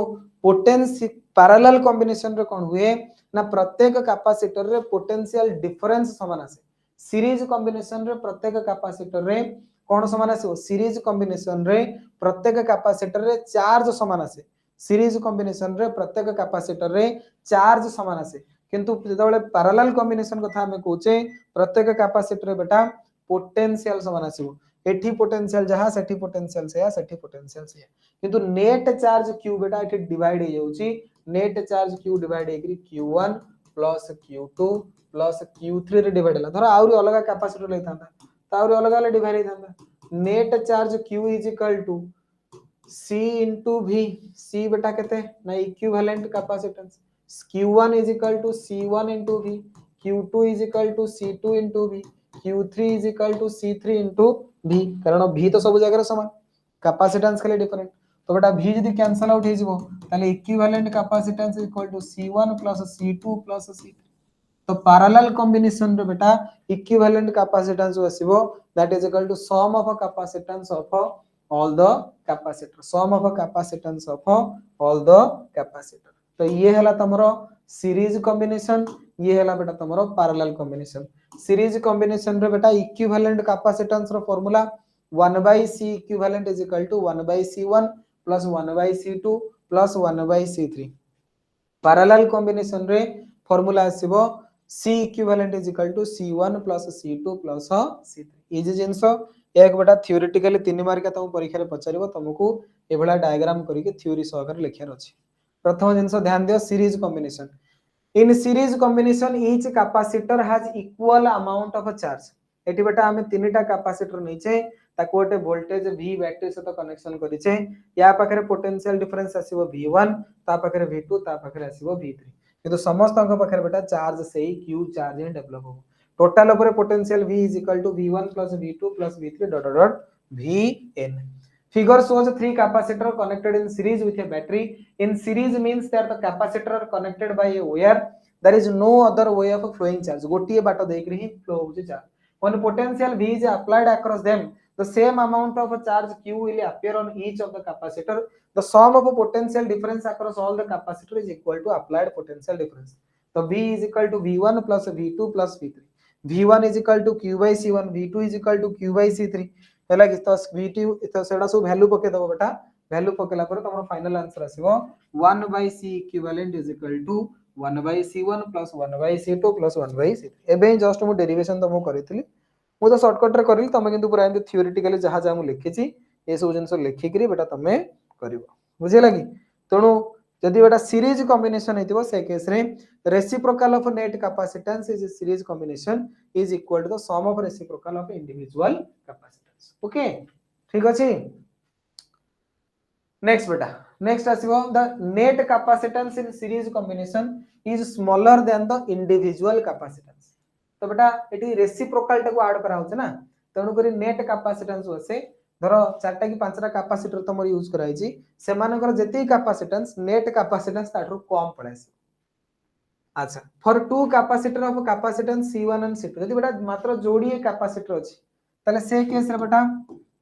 पोटेंशियल पैरेलल कॉम्बिनेशन रे कोन हुए ना प्रत्येक कैपेसिटर रे पोटेंशियल डिफरेंस समान आसे सीरीज कॉम्बिनेशन रे प्रत्येक कैपेसिटर रे कोन समान आसे सीरीज कॉम्बिनेशन रे प्रत्येक कैपेसिटर रे चार्ज समान आसे सीरीज कॉम्बिनेशन रे प्रत्येक कैपेसिटर रे चार्ज समान आसे किंतु जेतबेले पैरेलल कॉम्बिनेशन कथा हमें कहूचे प्रत्येक कैपेसिटर रे बेटा पोटेंशियल समान आसीबो एठी पोटेंशियल जहां सेठी पोटेंशियल से या सेठी पोटेंशियल से किंतु नेट चार्ज Q बेटा एठी डिवाइड हे जाउची नेट चार्ज Q डिवाइड हेकरी Q1 plus Q2 plus Q3 रे डिवाइड हला धर आउरी अलग कैपेसिटर लेथांता ताउरी अलग अलग डिवाइड हेथांता net charge Q is equal to C into V C बेटा केते ना equivalent capacitance Q1 is equal to C1 into V Q2 is equal to C2 into V Q3 is equal to C3 into V कारण V तो सब जगह समान capacitance के लिए डिफरेंट तो बेटा V यदि कैंसिल आउट हे जिवो ताले equivalent capacitance equal to C1 plus C2 plus C3 तो पैरेलल कॉम्बिनेशन रे बेटा इक्विवेलेंट कैपेसिटेंस आसीबो that is equal to sum of capacitance of all the capacitor sum of capacitance of all the capacitor तो ये हला तमरो series combination ये हला बेटा तमरो पैरेलल कॉम्बिनेशन सीरीज कॉम्बिनेशन रे बेटा इक्विवेलेंट कैपेसिटेंस रो formula 1 by C equivalent is equal to 1 by C1 plus 1 by C2 plus 1 by C3 parallel combination रे formula आसीबो C equivalent is equal to C1 plus C2 plus C3 easy जिंस एक बेटा theoretically 3 mark तुम परीक्षा रे पचारिबो तुमको ए भला diagram करके थ्योरी सहकार लिखार अछि प्रथम जिंस ध्यान दियो series combination in series combination each capacitor has equal amount of charge eighty बेटा हमें तीनटा कैपेसिटर नैचे ताको गोटे वोल्टेज V बैटरी सहित कनेक्शन करिचे या पाखरे पोटेंशियल डिफरेंस आसीबो V1 ता पाखरे V2 ता पाखरे आसीबो V3 किंतु समस्त अंक पाखरे बेटा चार्ज सेही Q चार्ज ही डेवलप हो टोटल ऊपर potential V is equal to V1 plus V2 plus V3 dot dot dot Vn figure shows three capacitor connected in series with a battery in series means that the capacitor are connected by a wire there is no other way of flowing charge गोटिए बाट देकरी ही flow होची charge when potential V is applied across them the same amount of charge Q will appear on each of the capacitor the sum of potential difference across all the capacitor is equal to applied potential difference so V is equal to V1 plus V2 plus V3 V1 is equal to Q by C1 V2 is equal to Q by C3 हैला कि तो V2 तो सेडा सब value पके दबो बेटा value पकेला पर तमरो final answer आसीबो 1 by C equivalent is equal to 1 by C1 plus 1 by C2 plus 1 by C3 एबे जस्ट मु डेरिवेशन तमो करितली मु तो शॉर्टकट रे करली तमे किंतु पूरा एंड थ्योरेटिकली जहा जा मु लिखिची ए सब जिंस लिखि करी बेटा तमे करिवो बुझिला कि तणु जदि बेटा सीरीज कॉम्बिनेशन हेतिबो से केस रे reciprocal of net capacitance is series combination is equal to the sum of reciprocal of individual capacitance okay ठीक अछि नेक्स्ट बेटा नेक्स्ट आसीबो the net capacitance in series combination is smaller than the individual capacitance तो बेटा eighty reciprocal टाको add करा होछ ना तणु करी नेट कैपेसिटेंस होसे धरो चारटा कि पांचटा कैपेसिटर तमर यूज कराई छी सेमानकर जेती कैपेसिटेंस नेट कैपेसिटेंस ताठू कम पड़ासी अच्छा for two capacitor of capacitance C1 and C2 यदि बेटा मात्र जोड़िए कैपेसिटर अछि ताले से केस रे बेटा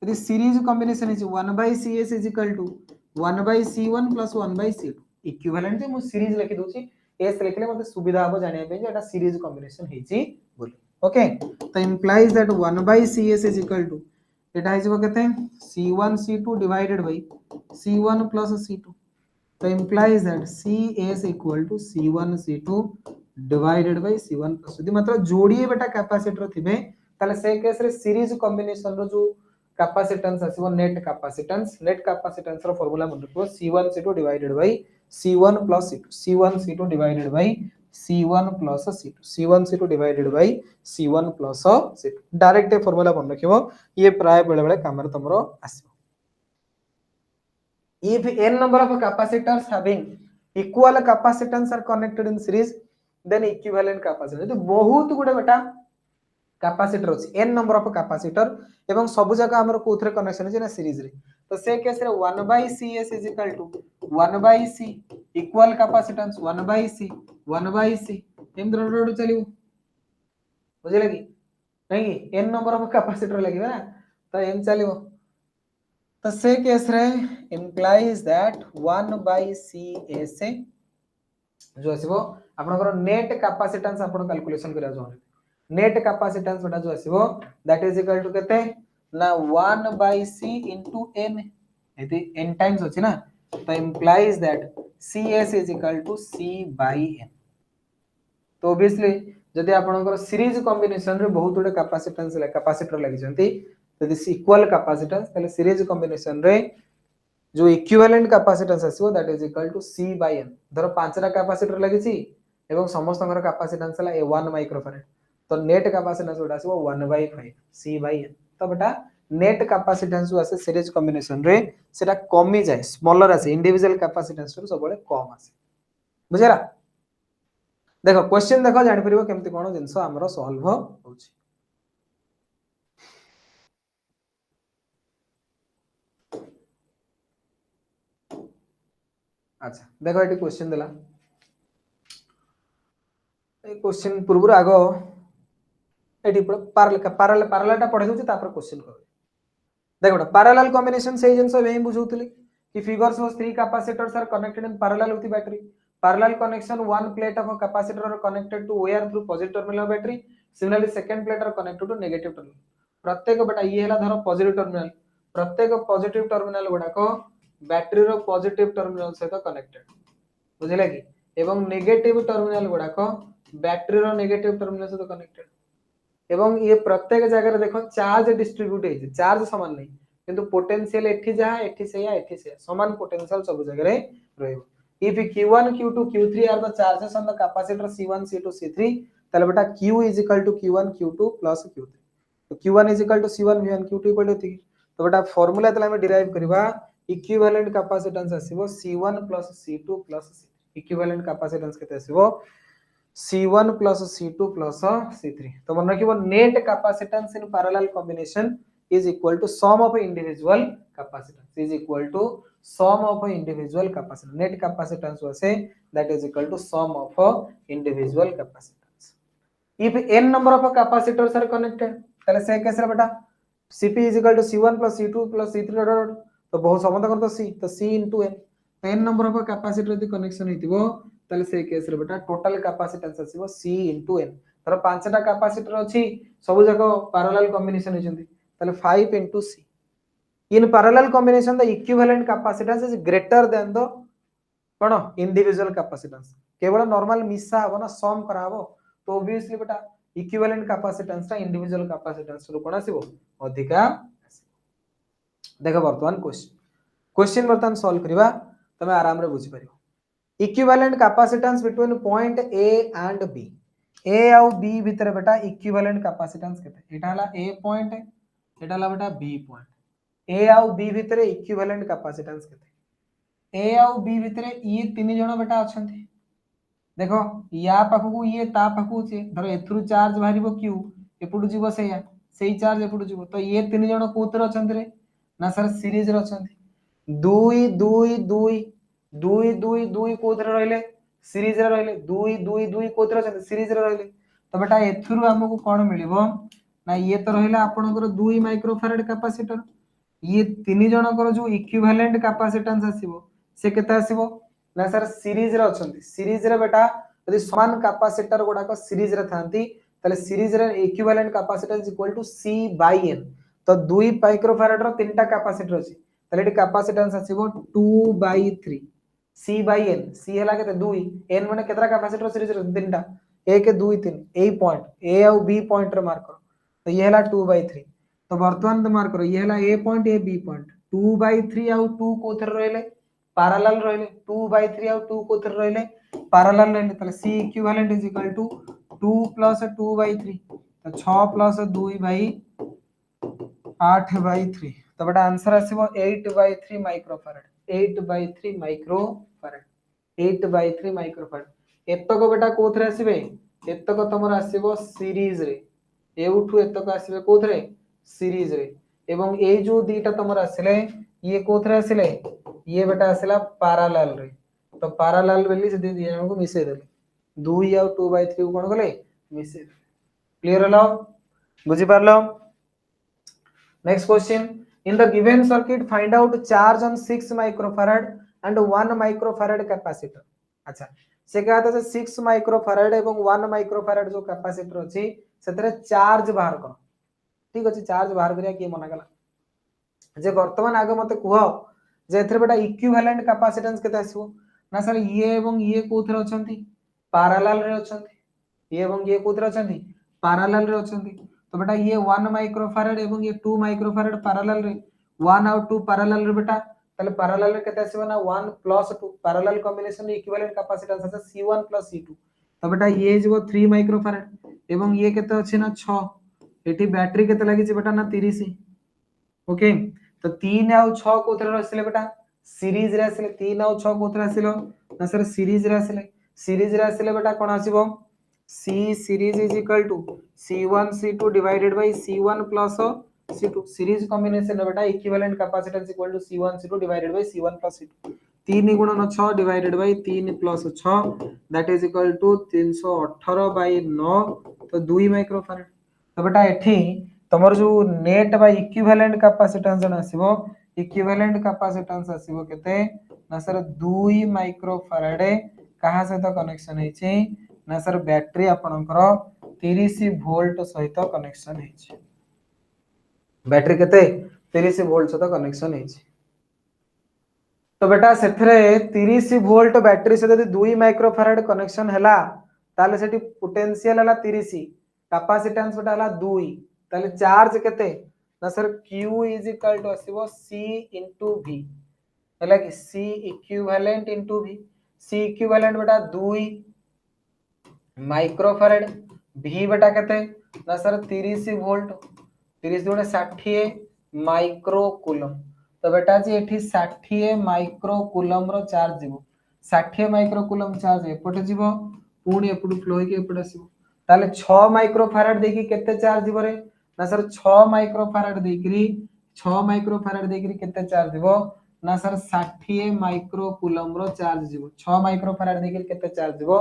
यदि series combination is 1 by CS is equal to 1 by C1 plus 1 by C2 equivalent जे मु सीरीज लिखि दोची एस लिखले मते सुविधा हो जानिया पे जे एटा सीरीज कॉम्बिनेशन हेची बोली ओके तो implies that 1 by CS is equal to एटा हेजबो केते C1 C2 divided by C1 plus C2 तो implies that CS equal to C1 C2 divided by C1 plus यदि मतलब जोड़िए बेटा कैपेसिटर थिबे ताले से केस रे सीरीज कॉम्बिनेशन रो जो कैपेसिटेंस आसीबो नेट कैपेसिटेंस रो फार्मूला मन रखो C1 C2 divided by C1 plus C2 C1 C2 divided by C1 plus C2 C1 C2 divided by C1 plus C2 direct formula मन रखिबो ये प्राय बेले बेले काम रे तमरो आसीबो if n number of capacitors having equal capacitance are connected in series then equivalent capacitance तो बहुत गुडे बेटा कैपेसिटर अछि n number of capacitor एवं सब जगह हमर कोथरे कनेक्शन अछि ना सीरीज रे तो से केस रे 1 by CS is equal to 1 by C equal capacitance 1 by C एम रोड चलियो बुझले कि नहीं कि n number of capacitor लगिबे ना तो एम चलियो तो से केस रे implies that 1 by CS जो आसीबो आपनकर नेट कैपेसिटेंस आपन कैलकुलेशन करिया जोन नेट कैपेसिटेंस बेटा जो आसीबो दैट इज इक्वल टू केते ना 1 by C into n एते n टाइम्स अछि ना तो implies that CS is equal to C by n तो ऑब्वियसली जदि आपनकर सीरीज कॉम्बिनेशन रे बहुत गुडे कैपेसिटर लागि जंती यदि इक्वल कैपेसिटेंस तले सीरीज कॉम्बिनेशन रे जो इक्विवेलेंट कैपेसिटेंस आसीबो that is equal to C by n धरो पांचटा कैपेसिटर लागि छि एवं समस्तଙ୍କର कैपेसिटेंस हला 1 माइक्रोफैराड तो net capacitance Uda आसीबो 1 by 5 C by n तो बेटा नेट कैपेसिटेंस जो आसे सीरीज कॉम्बिनेशन रे सेटा कमी जाय स्मॉलर आसे इंडिविजुअल कैपेसिटेंस रो सबले कम आसे बुझेरा देखो क्वेश्चन देखो जानि परिबो केमति कोन जिंस हमरो सॉल्व होछि अच्छा देखो एटी क्वेश्चन देला ए क्वेश्चन पूर्व आगो एटी पैरेलल टा पढे दोछि तापर क्वेश्चन कर देखो पैरेलल कॉम्बिनेशन से जिंस वेही बुझौतली कि figure shows three capacitors are connected in parallel with battery parallel connection one plate of a capacitor are connected to wire through positive terminal battery similarly second plate are connected to negative terminal प्रत्येक बेटा ये हला धरो positive terminal प्रत्येक positive terminal गुडा को battery रो positive terminal सहित कनेक्टेड बुझिले कि एवं नेगेटिव टर्मिनल गुडा को बैटरी रो नेगेटिव टर्मिनल सहित कनेक्टेड एवं ये प्रत्येक जगह देखो चार्ज डिस्ट्रीब्यूट है चार्ज समान नहीं किंतु पोटेंशियल एठी जहा एठी से समान पोटेंशियल सब जगह रे रहइबो if q1 q2 q3 are the charges on the capacitor c1 c2 c3 ताले बेटा q is equal to q1 q2 plus q3 तो q1 is equal to c1 v1 q2 equal to 3 तो बेटा formula तले हम derive करबा equivalent capacitance आसीबो c1 plus c2 plus c3 equivalent capacitance केते आसीबो C1 plus C2 plus C3 तो मन रखिबो net capacitance in parallel combination is equal to sum of individual capacitance is equal to sum of individual capacitance net capacitance was say that is equal to sum of individual capacitance if n number of capacitors are connected तले से कैसे बेटा Cp is equal to C1 plus C2 plus C3 तो बहुत समझ कर तो C तो C into n तो n number of capacitor यदि कनेक्शन हेतिबो ताले से केस रे बेटा टोटल कैपेसिटेंस आसीबो C into n तर पांचटा कैपेसिटर अछि सब जको पैरेलल कॉम्बिनेशन हेचंती ताले 5 into C in parallel combination the equivalent capacitance is greater than the cone individual capacitance केवल नॉर्मल मिसा हबो ना सम करा हबो तो ऑब्वियसली बेटा इक्विवेलेंट कैपेसिटेंस ता इंडिविजुअल कैपेसिटेंस रो कोन आसीबो अधिका देखो वर्तमान क्वेश्चन वर्तमान सॉल्व करबा तमे आराम रे बुझी परिबो equivalent capacitance between point A and B A और बी भीतर बेटा इक्विवेलेंट कैपेसिटेंस केते एटा हला ए पॉइंट एटा हला बेटा बी पॉइंट ए और बी भीतर इक्विवेलेंट कैपेसिटेंस केते ए और बी भीतर ये तीन जण बेटा अछंती देखो या पाखु ये ता पाखु छे धरो एथुरु चार्ज बाहरिबो क्यू एपुडु जीवो सेया सेई चार्ज एपुडु जीवो तो ये तीन जण कोतर अछंती रे ना सर सीरीज रे अछंती 2 2 2 2 2 2 कोतर रहले सीरीज रे रहले 2 2 2 कोतर अछंती सीरीज रे रहले तो बेटा एथुरु हमकु कोन मिलिबो ना ये तो रहला आपनकर 2 माइक्रोफैराड कैपेसिटर ये तीन जनकर जो इक्विवेलेंट कैपेसिटेंस आसीबो से केते आसीबो ना सर सीरीज रे अछंती सीरीज रे बेटा यदि समान कैपेसिटर गुडा को सीरीज रे थांती तले सीरीज रे equivalent capacitance equal to C by n तो 2 माइक्रोफैराड रो तीनटा कैपेसिटर अछि तले eighty capacitance आसीबो 2 by 3 C by n C हला केते 2 n माने केतरा कैपेसिटर सीरीज रे तीनटा 1 2 3 ए पॉइंट ए और बी पॉइंट रे मार्क करो तो ये हला 2 by 3 तो वर्तमान तो मार्क करो ये हला A point A B point 2 by 3 और 2 कोथर रहले पैरेलल रहले 2 by 3 और 2 कोथर रहले पैरेलल रहले तले C equivalent is equal to 2 plus 2 by 3 तो 6 plus 2 by 8 by 3 तो बेटा आंसर आसीबो 8 by 3 microfarad 8 by 3 microfarad 8 by 3 microfarad एतको बेटा कोथरे आसीबे एतको तमर आसीबो सीरीज रे एउठु एतको आसीबे कोथरे सीरीज रे एवं ए जो दीटा तमर आसिले ये कोथरे आसिले ये बेटा आसिला पैरेलल रे तो पैरेलल बेली से दी दिया को मिसे देले 2 और 2 by 3 कोन गले मिसे क्लियर हलो बुझी पारलो next question in the given circuit find out charge on 6 microfarad and 1 microfarad capacitor अच्छा से कहता है 6 माइक्रोफैराड एवं 1 माइक्रोफैराड जो कैपेसिटर अछि सेतरे चार्ज बाहर कर ठीक अछि चार्ज बाहर करिया की मना गला जे वर्तमान आगे मते कुहो जे एथरे बेटा इक्विवेलेंट कैपेसिटेंस केते आसीबो ना सर ये एवं ये कोथरे अछंती पैरेलल रे अछंती ये एवं ये कोथरे अछंती पैरेलल रे अछंती तो बेटा ये 1 माइक्रोफैराड एवं ये 2 माइक्रोफैराड पैरेलल रे 1 और 2 पैरेलल रे बेटा तले पैरेलल रे केते आसीबो ना 1 plus 2 parallel combination equivalent capacitance আছে C1 plus C2 तो बेटा ये जीवो 3 माइक्रोफैराड एवं ये केते अछि ना 6 एठी बैटरी केते लागि छै बेटा ना 30 ओके तो 3 और 6 कोथरे आसिले बेटा सीरीज रे आसिले 3 और 6 कोथरे आसिलो ना सर सीरीज रे आसिले बेटा कोन आसीबो C series is equal to C1 C2 divided by C1 plus C2 series combination बेटा equivalent capacitance equal to C1 C2 divided by C1 plus C2 3 गुणन 6 divided by 3 plus 6 that is equal to 318 by 9 तो 2 microfarad तो बेटा एठी तमर जो net बा equivalent capacitance जन आसीबो इक्विवेलेंट कैपेसिटेंस आसीबो केते ना सर 2 माइक्रोफैराड कहा से तो कनेक्शन है छै ना सर बैटरी आपनकर 30 वोल्ट सहित कनेक्शन है छै बैटरी केते 30 वोल्ट सहित कनेक्शन है छै तो बेटा सेथरे 30 वोल्ट बैटरी से यदि 2 माइक्रोफैराड कनेक्शन हैला ताले सेठी पोटेंशियल हला 30 कैपेसिटेंस बेटा हला 2 ताले चार्ज केते ना sir q is equal to आसीबो c इनटू v हला कि c equivalent into v c equivalent बेटा 2 माइक्रोफैराड v बेटा केते ना सर 30 वोल्ट 30 गुणे 60 माइक्रो कूलम तो बेटा जी एठी 60 माइक्रो कूलम रो चार्ज जीवो 60 माइक्रो कूलम चार्ज एपटे जीवो पुणी एपटू फ्लो होके एपटे आसीबो ताले 6 माइक्रो फैराड देकी केते चार्ज जीवो रे ना सर 6 माइक्रो फैराड देकरी 6 माइक्रो फैराड देकरी केते चार्ज जीवो ना सर 60 माइक्रो कूलम रो चार्ज जीवो 6 माइक्रो फैराड देकरी केते चार्ज जीवो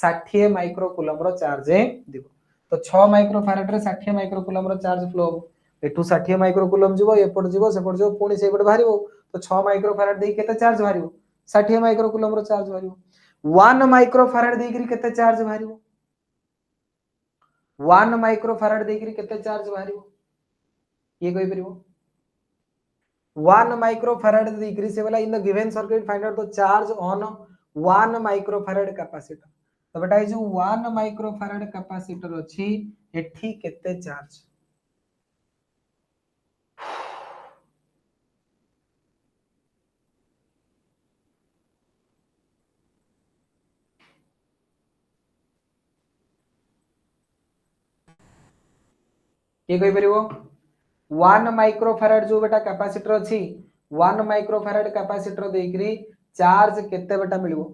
60 माइक्रो कूलम रो चार्ज जीवो तो 6 माइक्रो फैराड रे 60 माइक्रो कूलम रो चार्ज फ्लो हो एठू 60 माइक्रो कूलम जीवो एपट जीवो सेपट जीवो पुणी सेपट बाहरिबो तो 6 माइक्रो फैराड देकी केते चार्ज बाहरिबो 60 माइक्रो कूलम रो चार्ज बाहरिबो 1 माइक्रो फैराड देकरी केते चार्ज बाहरिबो 1 माइक्रो फैराड देकरी केते चार्ज बाहरिबो ये कोइ परिबो 1 माइक्रो फैराड देकरी से वाला इन the given circuit find out the charge on 1 micro farad capacitor तो बेटा ये जो 1 माइक्रो फैराड कैपेसिटर अछि एठी केते चार्ज ये कोइ परिबो 1 माइक्रो फैराड जो बेटा कैपेसिटर अछि 1 माइक्रो फैराड कैपेसिटर देकरी चार्ज केते बेटा मिलबो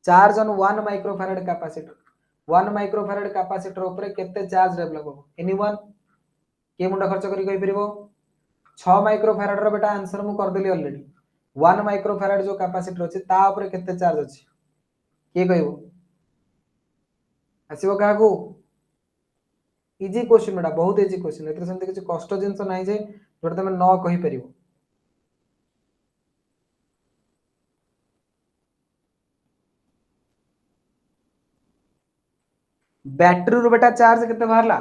charge on 1 micro farad capacitor 1 micro farad capacitor ऊपर केते चार्ज डेवलप हो एनीवन के मुंडा खर्च करी कहि परिबो 6 माइक्रो फैराड रो बेटा आंसर मु कर देली ऑलरेडी 1 माइक्रो फैराड जो कैपेसिटर अछि ता ऊपर केते चार्ज अछि के कहबो आसीबो काहू इजी क्वेश्चन बेटा बहुत इजी क्वेश्चन एतरे सेंते किछ कष्ट जिंस नाही जे जोटा तमे न कहि परिबो बैटरी रो बेटा चार्ज केते बाहरला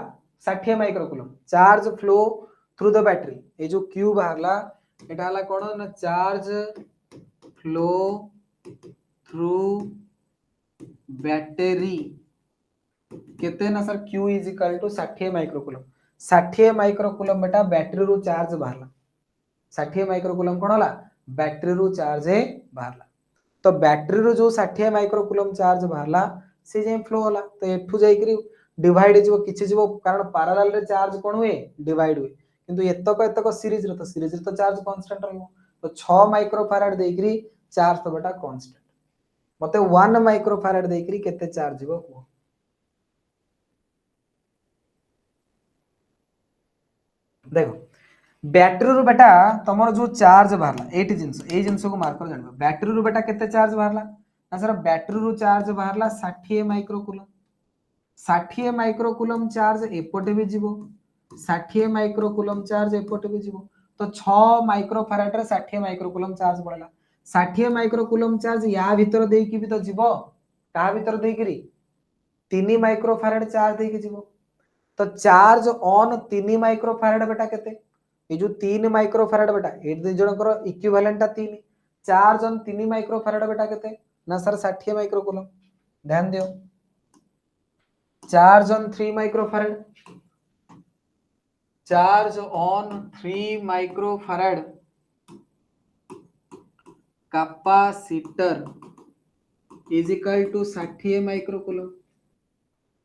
60 micro coulomb charge flow through the battery ए जो क्यू बाहरला एटा हला कोन ना चार्ज फ्लो थ्रू बैटरी केते ना sir q is equal to 60 micro coulomb 60 micro coulomb बेटा बैटरी रो चार्ज बाहरला 60 माइक्रो कूलम कोन होला बैटरी रो चार्ज बाहरला तो बैटरी रो जो 60 माइक्रो कूलम चार्ज बाहरला से जे फ्लो होला तो एठू जाई करी डिवाइड जीवो किछि जीवो कारण पैरेलल रे चार्ज कोन हुए डिवाइड हुए किंतु एतक एतक सीरीज रे तो चार्ज कांस्टेंट रहबो तो 6 माइक्रो फैराड देई करी चार्ज तो बेटा कांस्टेंट मते 1 माइक्रो फैराड देई करी केते चार्ज जीवो को देखो बैटरी रो बेटा तमरो जो चार्ज बाहरला एटी जिंस को मार्क कर जानबो बैटरी रो बेटा केते चार्ज बाहरला ना सर बैटरी रो चार्ज बाहरला 60 micro coulomb 60 micro coulomb charge एपटे भी जीवो 60 माइक्रो कूलम चार्ज एपटे भी जीवो तो 6 माइक्रो फैराड रे 60 माइक्रो कूलम चार्ज पड़ला 60 माइक्रो कूलम चार्ज या भीतर देई की भी तो जीवो का भीतर देई करी 3 माइक्रो फैराड चार्ज देई की जीवो तो चार्ज ऑन 3 माइक्रो फैराड बेटा केते ये जो 3 माइक्रो फैराड बेटा ए दु जनकर इक्विवेलेंट ता 3 चार्ज ऑन 3 माइक्रो फैराड बेटा केते ना सर 60 माइक्रो कूलम ध्यान दियो charge on 3 micro farad charge on 3 micro farad capacitor is equal to 60 micro coulomb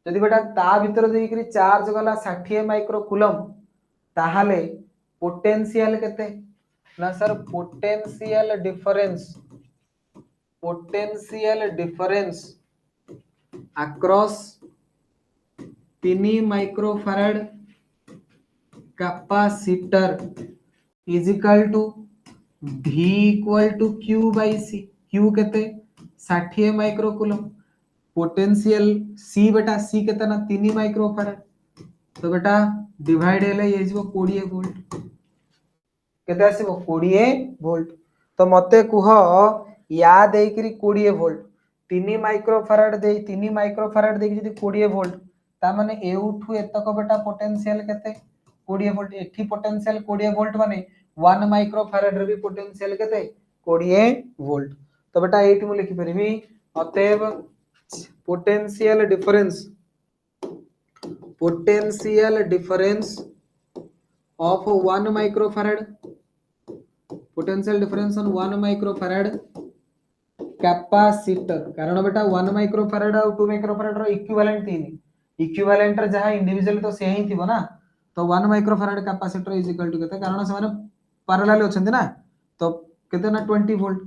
जदि बेटा ता भीतर देई करी चार्ज गला 60 माइक्रो कूलम ताहाले पोटेंशियल केते ना sir potential difference across 3 micro farad capacitor is equal to v equal to q by c q केते 60 माइक्रो कूलम पोटेंशियल c बेटा c केते ना 3 माइक्रो फैराड तो बेटा डिवाइड हेले ये जीवो 20 वोल्ट केते आसीबो 20 वोल्ट तो मते कुह या देई करी 20 वोल्ट 3 माइक्रो फैराड देई 3 माइक्रो फैराड देई जदी 20 वोल्ट ता माने एउठू एतक बेटा पोटेंशियल केते 20 वोल्ट एठी पोटेंशियल 20 वोल्ट माने 1 माइक्रो फैराड रे भी पोटेंशियल केते 20 वोल्ट तो बेटा एठी मु लिखि परिबी अतएव potential difference of 1 microfarad, potential difference on 1 microfarad capacitor कारण बेटा 1 माइक्रोफैराड और 2 माइक्रोफैराड रो इक्विवेलेंट तीन इक्विवेलेंट रे जहां इंडिविजुअल तो से ही थिबो ना तो 1 microfarad capacitor is equal to केते कारण से माने पैरेलल अछंती ना तो केते ना 20 वोल्ट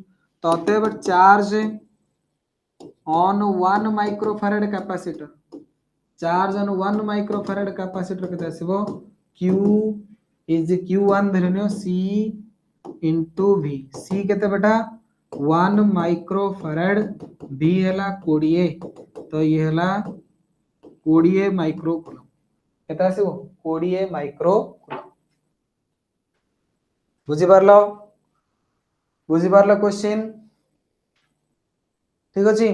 तो अतएव charge on 1 microfarad capacitor charge on 1 microfarad capacitor केते आसीबो q is q1 धरनियो c into v c केते बेटा 1 माइक्रोफैराड v हला 20 तो ये हला 20 माइक्रो कूलम केते आसीबो 20 माइक्रो बुझी पारलो क्वेश्चन ठीक अछि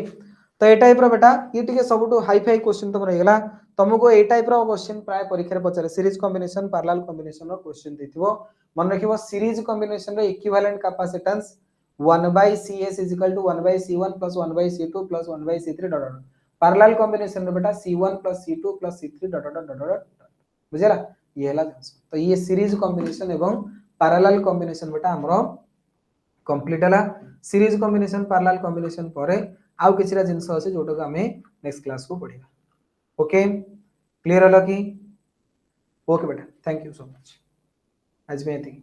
तो ए टाइप रो बेटा ये टिके सबटु हाई फाई क्वेश्चन तुम रहिगला तुमको ए टाइप रो क्वेश्चन प्राय परीक्षा रे पचारे सीरीज कॉम्बिनेशन पैरेलल कॉम्बिनेशन रो क्वेश्चन देथिबो मन रखिबो सीरीज कॉम्बिनेशन रो equivalent capacitance 1 by cs is equal to 1 by c1 plus 1 by c2 plus 1 by c3 dot dot parallel combination रो बेटा c1 plus c2 plus c3 dot dot dot dot बुझला ये हला तो ये सीरीज कॉम्बिनेशन एवं parallel combination बेटा हमरो कंप्लीट हला सीरीज कॉम्बिनेशन पैरेलल कॉम्बिनेशन परे आउ किछरा जिंस अछि जोटो को हमें नेक्स्ट क्लास को पढिबा ओके क्लियर हला की ओके बेटा थैंक यू सो मच आज में एती